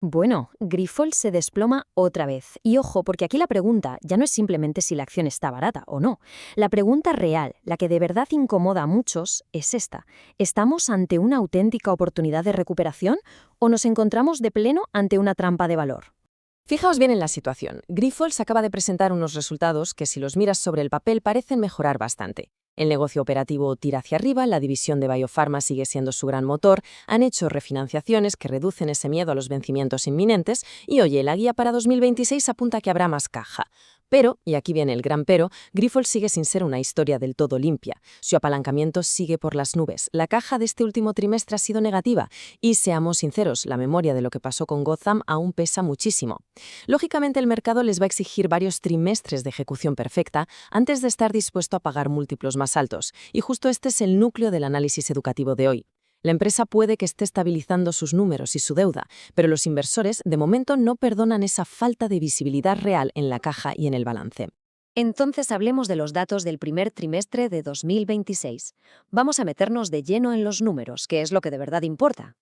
Bueno, Grifols se desploma otra vez. Y ojo, porque aquí la pregunta ya no es simplemente si la acción está barata o no. La pregunta real, la que de verdad incomoda a muchos, es esta. ¿Estamos ante una auténtica oportunidad de recuperación o nos encontramos de pleno ante una trampa de valor? Fijaos bien en la situación. Grifols acaba de presentar unos resultados que, si los miras sobre el papel, parecen mejorar bastante. El negocio operativo tira hacia arriba, la división de Biofarma sigue siendo su gran motor, han hecho refinanciaciones que reducen ese miedo a los vencimientos inminentes y, oye, la guía para 2026 apunta que habrá más caja. Pero, y aquí viene el gran pero, Grifols sigue sin ser una historia del todo limpia. Su apalancamiento sigue por las nubes. La caja de este último trimestre ha sido negativa y, seamos sinceros, la memoria de lo que pasó con Gotham aún pesa muchísimo. Lógicamente, el mercado les va a exigir varios trimestres de ejecución perfecta antes de estar dispuesto a pagar múltiplos más altos, y justo este es el núcleo del análisis educativo de hoy. La empresa puede que esté estabilizando sus números y su deuda, pero los inversores de momento no perdonan esa falta de visibilidad real en la caja y en el balance. Entonces hablemos de los datos del primer trimestre de 2026. Vamos a meternos de lleno en los números, que es lo que de verdad importa.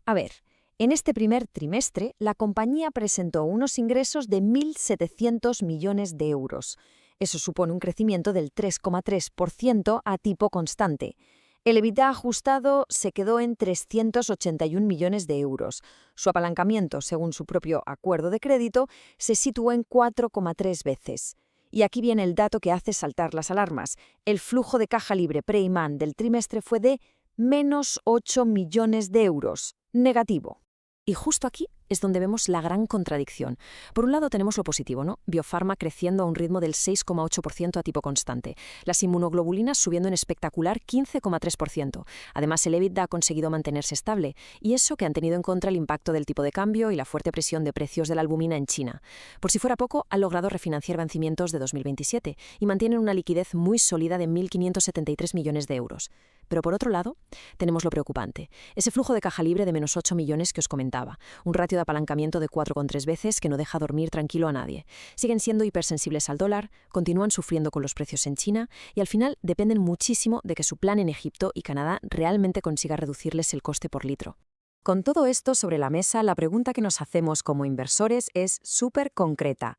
A ver, en este primer trimestre, la compañía presentó unos ingresos de 1.700 millones de euros. Eso supone un crecimiento del 3,3% a tipo constante. El EBITDA ajustado se quedó en 381 millones de euros. Su apalancamiento, según su propio acuerdo de crédito, se situó en 4,3 veces. Y aquí viene el dato que hace saltar las alarmas. El flujo de caja libre pre-imán del trimestre fue de menos 8 millones de euros. Negativo. Y justo aquí es donde vemos la gran contradicción. Por un lado tenemos lo positivo, ¿no? Biofarma creciendo a un ritmo del 6,8% a tipo constante. Las inmunoglobulinas subiendo en espectacular 15,3%. Además, el EBITDA ha conseguido mantenerse estable. Y eso que han tenido en contra el impacto del tipo de cambio y la fuerte presión de precios de la albumina en China. Por si fuera poco, han logrado refinanciar vencimientos de 2027 y mantienen una liquidez muy sólida de 1.573 millones de euros. Pero por otro lado, tenemos lo preocupante. Ese flujo de caja libre de menos 8 millones que os comentaba. Un ratio de apalancamiento de 4,3 veces que no deja dormir tranquilo a nadie. Siguen siendo hipersensibles al dólar, continúan sufriendo con los precios en China y al final dependen muchísimo de que su plan en Egipto y Canadá realmente consiga reducirles el coste por litro. Con todo esto sobre la mesa, la pregunta que nos hacemos como inversores es súper concreta.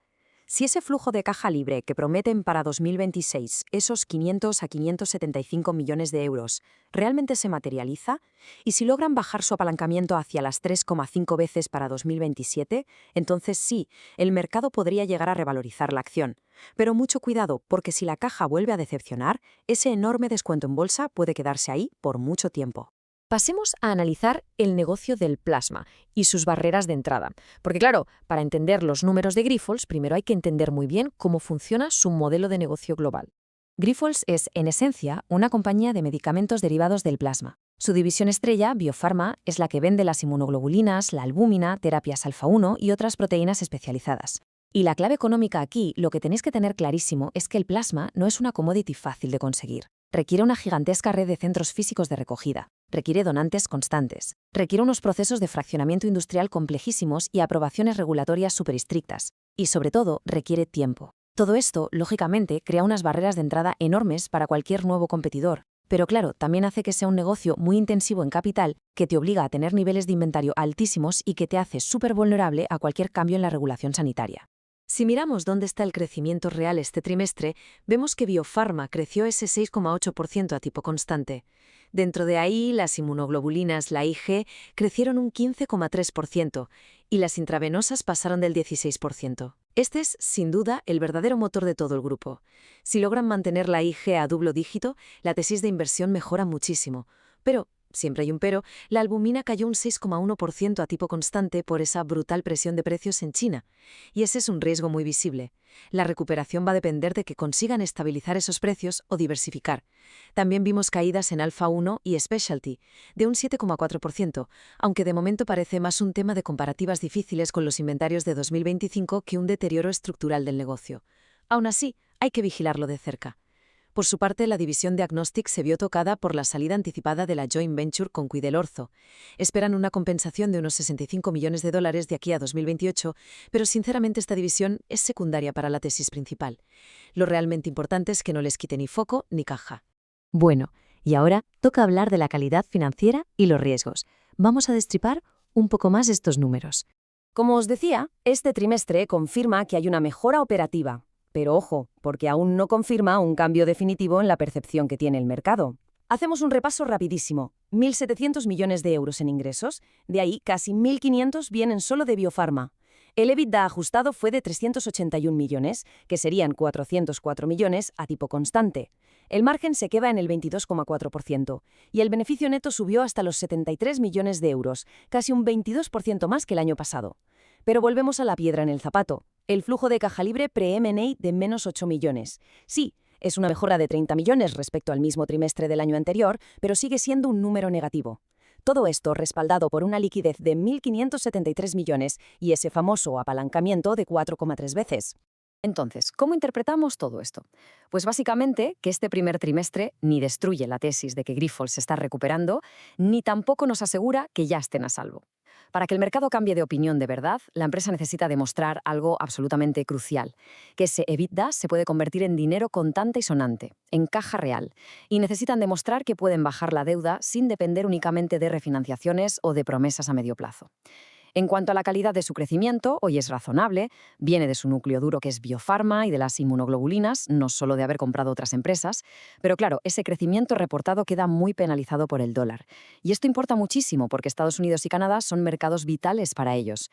Si ese flujo de caja libre que prometen para 2026, esos 500 a 575 millones de euros, realmente se materializa, y si logran bajar su apalancamiento hacia las 3,5 veces para 2027, entonces sí, el mercado podría llegar a revalorizar la acción. Pero mucho cuidado, porque si la caja vuelve a decepcionar, ese enorme descuento en bolsa puede quedarse ahí por mucho tiempo. Pasemos a analizar el negocio del plasma y sus barreras de entrada. Porque claro, para entender los números de Grifols, primero hay que entender muy bien cómo funciona su modelo de negocio global. Grifols es, en esencia, una compañía de medicamentos derivados del plasma. Su división estrella, Biofarma, es la que vende las inmunoglobulinas, la albúmina, terapias alfa-1 y otras proteínas especializadas. Y la clave económica aquí, lo que tenéis que tener clarísimo, es que el plasma no es una commodity fácil de conseguir. Requiere una gigantesca red de centros físicos de recogida. Requiere donantes constantes. Requiere unos procesos de fraccionamiento industrial complejísimos y aprobaciones regulatorias súper estrictas. Y sobre todo, requiere tiempo. Todo esto, lógicamente, crea unas barreras de entrada enormes para cualquier nuevo competidor. Pero claro, también hace que sea un negocio muy intensivo en capital, que te obliga a tener niveles de inventario altísimos y que te hace súper vulnerable a cualquier cambio en la regulación sanitaria. Si miramos dónde está el crecimiento real este trimestre, vemos que Biofarma creció ese 6,8% a tipo constante. Dentro de ahí, las inmunoglobulinas, la IG, crecieron un 15,3% y las intravenosas pasaron del 16%. Este es, sin duda, el verdadero motor de todo el grupo. Si logran mantener la IG a doble dígito, la tesis de inversión mejora muchísimo. Pero, siempre hay un pero, la albumina cayó un 6,1% a tipo constante por esa brutal presión de precios en China. Y ese es un riesgo muy visible. La recuperación va a depender de que consigan estabilizar esos precios o diversificar. También vimos caídas en Alfa-1 y Specialty, de un 7,4%, aunque de momento parece más un tema de comparativas difíciles con los inventarios de 2025 que un deterioro estructural del negocio. Aún así, hay que vigilarlo de cerca. Por su parte, la división Diagnostics se vio tocada por la salida anticipada de la joint venture con Quidelortho. Esperan una compensación de unos 65 millones de dólares de aquí a 2028, pero sinceramente esta división es secundaria para la tesis principal. Lo realmente importante es que no les quite ni foco ni caja. Bueno, y ahora toca hablar de la calidad financiera y los riesgos. Vamos a destripar un poco más estos números. Como os decía, este trimestre confirma que hay una mejora operativa. Pero ojo, porque aún no confirma un cambio definitivo en la percepción que tiene el mercado. Hacemos un repaso rapidísimo. 1.700 millones de euros en ingresos, de ahí casi 1.500 vienen solo de Biofarma. El EBITDA ajustado fue de 381 millones, que serían 404 millones a tipo constante. El margen se queda en el 22,4% y el beneficio neto subió hasta los 73 millones de euros, casi un 22% más que el año pasado. Pero volvemos a la piedra en el zapato. El flujo de caja libre pre-M&A de menos 8 millones. Sí, es una mejora de 30 millones respecto al mismo trimestre del año anterior, pero sigue siendo un número negativo. Todo esto respaldado por una liquidez de 1.573 millones y ese famoso apalancamiento de 4,3 veces. Entonces, ¿cómo interpretamos todo esto? Pues básicamente que este primer trimestre ni destruye la tesis de que Grifols se está recuperando, ni tampoco nos asegura que ya estén a salvo. Para que el mercado cambie de opinión de verdad, la empresa necesita demostrar algo absolutamente crucial, que ese EBITDA se puede convertir en dinero contante y sonante, en caja real, y necesitan demostrar que pueden bajar la deuda sin depender únicamente de refinanciaciones o de promesas a medio plazo. En cuanto a la calidad de su crecimiento, hoy es razonable, viene de su núcleo duro que es Biofarma y de las inmunoglobulinas, no solo de haber comprado otras empresas, pero claro, ese crecimiento reportado queda muy penalizado por el dólar. Y esto importa muchísimo porque Estados Unidos y Canadá son mercados vitales para ellos.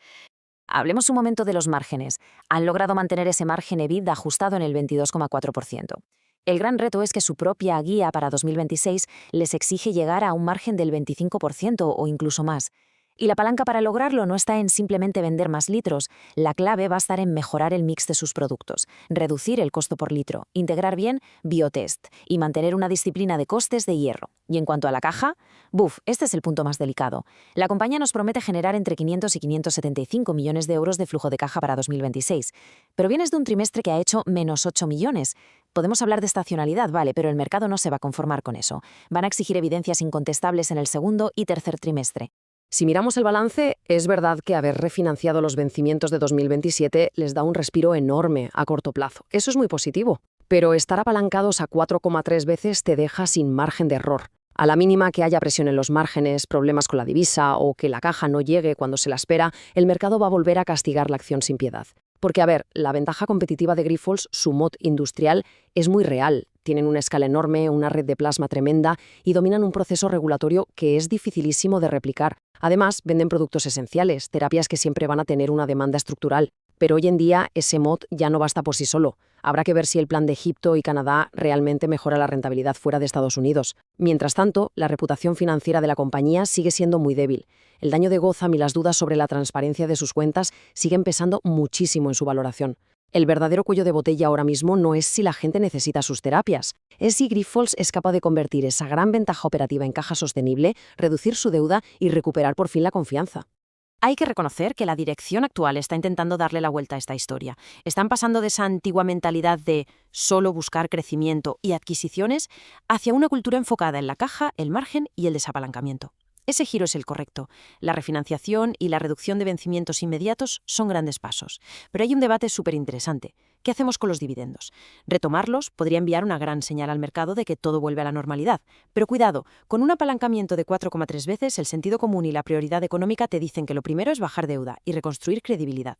Hablemos un momento de los márgenes. Han logrado mantener ese margen EBITDA ajustado en el 22,4%. El gran reto es que su propia guía para 2026 les exige llegar a un margen del 25% o incluso más. Y la palanca para lograrlo no está en simplemente vender más litros, la clave va a estar en mejorar el mix de sus productos, reducir el costo por litro, integrar bien biotest y mantener una disciplina de costes de hierro. Y en cuanto a la caja, este es el punto más delicado. La compañía nos promete generar entre 500 y 575 millones de euros de flujo de caja para 2026, pero vienes de un trimestre que ha hecho menos 8 millones. Podemos hablar de estacionalidad, vale, pero el mercado no se va a conformar con eso. Van a exigir evidencias incontestables en el segundo y tercer trimestre. Si miramos el balance, es verdad que haber refinanciado los vencimientos de 2027 les da un respiro enorme a corto plazo. Eso es muy positivo. Pero estar apalancados a 4,3 veces te deja sin margen de error. A la mínima que haya presión en los márgenes, problemas con la divisa o que la caja no llegue cuando se la espera, el mercado va a volver a castigar la acción sin piedad. Porque, a ver, la ventaja competitiva de Grifols, su moat industrial, es muy real. Tienen una escala enorme, una red de plasma tremenda y dominan un proceso regulatorio que es dificilísimo de replicar. Además, venden productos esenciales, terapias que siempre van a tener una demanda estructural. Pero hoy en día ese moat ya no basta por sí solo. Habrá que ver si el plan de Egipto y Canadá realmente mejora la rentabilidad fuera de Estados Unidos. Mientras tanto, la reputación financiera de la compañía sigue siendo muy débil. El daño de Gotham y las dudas sobre la transparencia de sus cuentas siguen pesando muchísimo en su valoración. El verdadero cuello de botella ahora mismo no es si la gente necesita sus terapias, es si Grifols es capaz de convertir esa gran ventaja operativa en caja sostenible, reducir su deuda y recuperar por fin la confianza. Hay que reconocer que la dirección actual está intentando darle la vuelta a esta historia. Están pasando de esa antigua mentalidad de solo buscar crecimiento y adquisiciones hacia una cultura enfocada en la caja, el margen y el desapalancamiento. Ese giro es el correcto. La refinanciación y la reducción de vencimientos inmediatos son grandes pasos. Pero hay un debate súper interesante. ¿Qué hacemos con los dividendos? Retomarlos podría enviar una gran señal al mercado de que todo vuelve a la normalidad. Pero cuidado, con un apalancamiento de 4,3 veces, el sentido común y la prioridad económica te dicen que lo primero es bajar deuda y reconstruir credibilidad.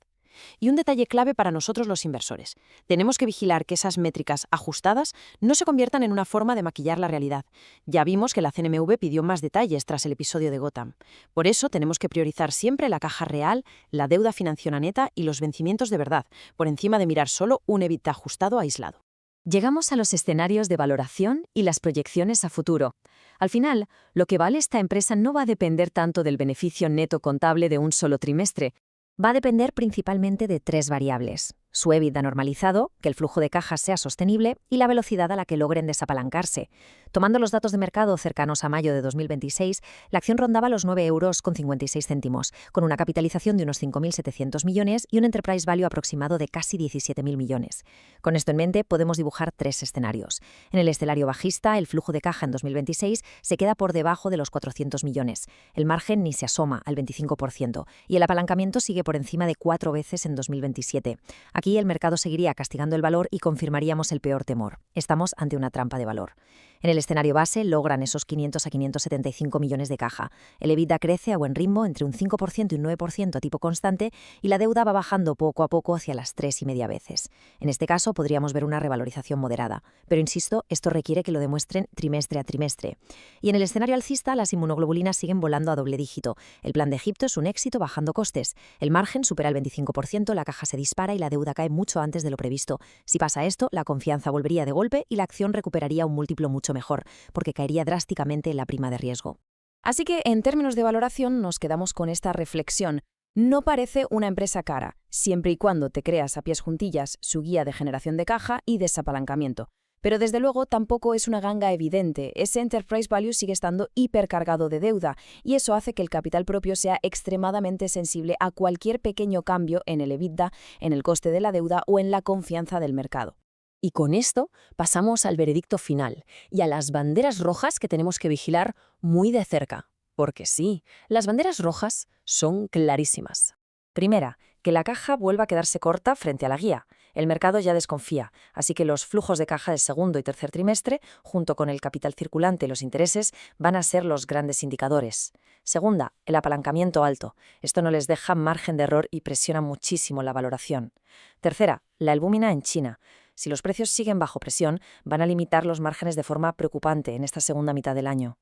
Y un detalle clave para nosotros los inversores. Tenemos que vigilar que esas métricas ajustadas no se conviertan en una forma de maquillar la realidad. Ya vimos que la CNMV pidió más detalles tras el episodio de Gotham. Por eso tenemos que priorizar siempre la caja real, la deuda financiera neta y los vencimientos de verdad, por encima de mirar solo un EBITDA ajustado aislado. Llegamos a los escenarios de valoración y las proyecciones a futuro. Al final, lo que vale esta empresa no va a depender tanto del beneficio neto contable de un solo trimestre. Va a depender principalmente de tres variables: su EBITDA normalizado, que el flujo de caja sea sostenible, y la velocidad a la que logren desapalancarse. Tomando los datos de mercado cercanos a mayo de 2026, la acción rondaba los 9,56 €, con una capitalización de unos 5.700 millones y un enterprise value aproximado de casi 17.000 millones. Con esto en mente, podemos dibujar tres escenarios. En el escenario bajista, el flujo de caja en 2026 se queda por debajo de los 400 millones. El margen ni se asoma al 25% y el apalancamiento sigue por encima de 4 veces en 2027. Aquí el mercado seguiría castigando el valor y confirmaríamos el peor temor. Estamos ante una trampa de valor. En el escenario base logran esos 500 a 575 millones de caja. El EBITDA crece a buen ritmo, entre un 5% y un 9% a tipo constante, y la deuda va bajando poco a poco hacia las 3,5 veces. En este caso podríamos ver una revalorización moderada. Pero insisto, esto requiere que lo demuestren trimestre a trimestre. Y en el escenario alcista, las inmunoglobulinas siguen volando a doble dígito. El plan de Egipto es un éxito bajando costes. El margen supera el 25%, la caja se dispara y la deuda cae mucho antes de lo previsto. Si pasa esto, la confianza volvería de golpe y la acción recuperaría un múltiplo mucho mejor, porque caería drásticamente la prima de riesgo. Así que, en términos de valoración, nos quedamos con esta reflexión. No parece una empresa cara, siempre y cuando te creas a pies juntillas su guía de generación de caja y desapalancamiento. Pero desde luego tampoco es una ganga evidente. Ese enterprise value sigue estando hipercargado de deuda y eso hace que el capital propio sea extremadamente sensible a cualquier pequeño cambio en el EBITDA, en el coste de la deuda o en la confianza del mercado. Y con esto pasamos al veredicto final y a las banderas rojas que tenemos que vigilar muy de cerca. Porque sí, las banderas rojas son clarísimas. Primera, que la caja vuelva a quedarse corta frente a la guía. El mercado ya desconfía, así que los flujos de caja del segundo y tercer trimestre, junto con el capital circulante y los intereses, van a ser los grandes indicadores. Segunda, el apalancamiento alto. Esto no les deja margen de error y presiona muchísimo la valoración. Tercera, la albúmina en China. Si los precios siguen bajo presión, van a limitar los márgenes de forma preocupante en esta segunda mitad del año.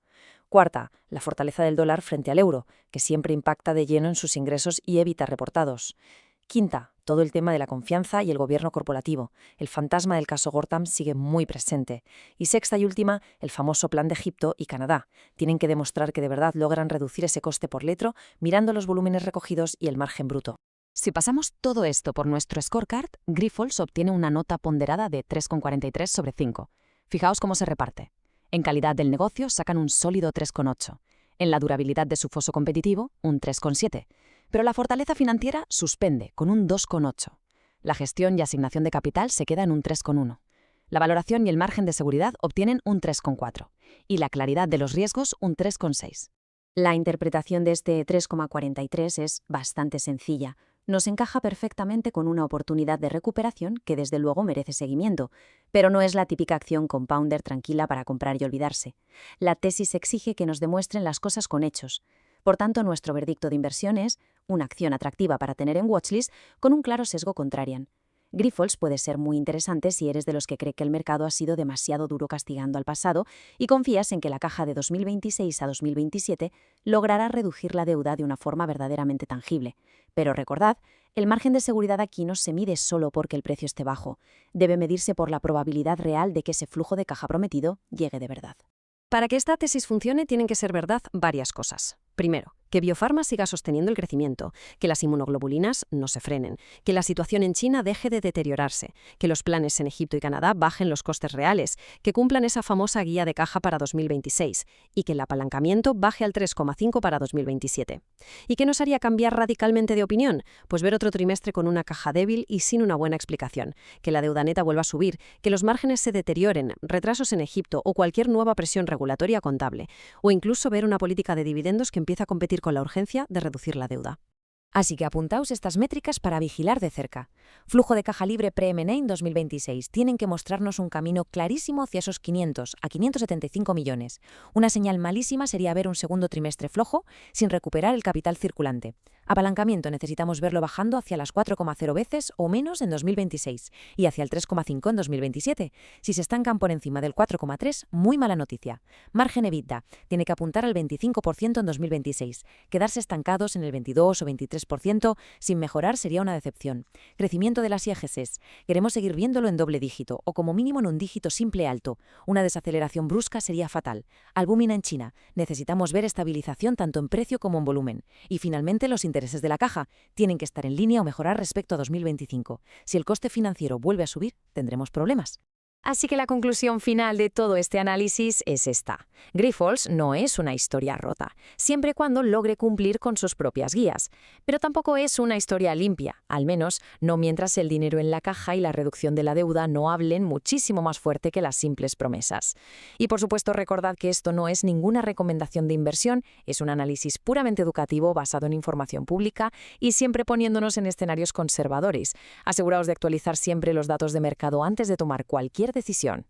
Cuarta, la fortaleza del dólar frente al euro, que siempre impacta de lleno en sus ingresos y EBITDA reportados. Quinta, todo el tema de la confianza y el gobierno corporativo. El fantasma del caso Gortam sigue muy presente. Y sexta y última, el famoso plan de Egipto y Canadá. Tienen que demostrar que de verdad logran reducir ese coste por litro mirando los volúmenes recogidos y el margen bruto. Si pasamos todo esto por nuestro scorecard, Grifols obtiene una nota ponderada de 3,43 sobre 5. Fijaos cómo se reparte. En calidad del negocio sacan un sólido 3,8. En la durabilidad de su foso competitivo, un 3,7. Pero la fortaleza financiera suspende con un 2,8. La gestión y asignación de capital se queda en un 3,1. La valoración y el margen de seguridad obtienen un 3,4. Y la claridad de los riesgos un 3,6. La interpretación de este 3,43 es bastante sencilla. Nos encaja perfectamente con una oportunidad de recuperación que desde luego merece seguimiento, pero no es la típica acción compounder tranquila para comprar y olvidarse. La tesis exige que nos demuestren las cosas con hechos. Por tanto, nuestro veredicto de inversión es una acción atractiva para tener en watchlist con un claro sesgo contrarian. Grifols puede ser muy interesante si eres de los que cree que el mercado ha sido demasiado duro castigando al pasado y confías en que la caja de 2026 a 2027 logrará reducir la deuda de una forma verdaderamente tangible. Pero recordad, el margen de seguridad aquí no se mide solo porque el precio esté bajo. Debe medirse por la probabilidad real de que ese flujo de caja prometido llegue de verdad. Para que esta tesis funcione tienen que ser verdad varias cosas. Primero, que Biofarma siga sosteniendo el crecimiento, que las inmunoglobulinas no se frenen, que la situación en China deje de deteriorarse, que los planes en Egipto y Canadá bajen los costes reales, que cumplan esa famosa guía de caja para 2026 y que el apalancamiento baje al 3,5 para 2027. ¿Y qué nos haría cambiar radicalmente de opinión? Pues ver otro trimestre con una caja débil y sin una buena explicación, que la deuda neta vuelva a subir, que los márgenes se deterioren, retrasos en Egipto o cualquier nueva presión regulatoria contable, o incluso ver una política de dividendos que empieza a competir con la urgencia de reducir la deuda. Así que apuntaos estas métricas para vigilar de cerca. Flujo de caja libre pre-M&A en 2026 tienen que mostrarnos un camino clarísimo hacia esos 500 a 575 millones. Una señal malísima sería ver un segundo trimestre flojo sin recuperar el capital circulante. Apalancamiento necesitamos verlo bajando hacia las 4,0 veces o menos en 2026 y hacia el 3,5 en 2027. Si se estancan por encima del 4,3, muy mala noticia. Margen EBITDA tiene que apuntar al 25% en 2026. Quedarse estancados en el 22 o 23% sin mejorar sería una decepción. Crecimiento de las IAGs. Queremos seguir viéndolo en doble dígito o como mínimo en un dígito simple alto. Una desaceleración brusca sería fatal. Albúmina en China. Necesitamos ver estabilización tanto en precio como en volumen. Y finalmente los intereses de la caja tienen que estar en línea o mejorar respecto a 2025. Si el coste financiero vuelve a subir, tendremos problemas. Así que la conclusión final de todo este análisis es esta. Grifols no es una historia rota, siempre y cuando logre cumplir con sus propias guías. Pero tampoco es una historia limpia, al menos no mientras el dinero en la caja y la reducción de la deuda no hablen muchísimo más fuerte que las simples promesas. Y por supuesto recordad que esto no es ninguna recomendación de inversión, es un análisis puramente educativo basado en información pública y siempre poniéndonos en escenarios conservadores. Aseguraos de actualizar siempre los datos de mercado antes de tomar cualquier decisión.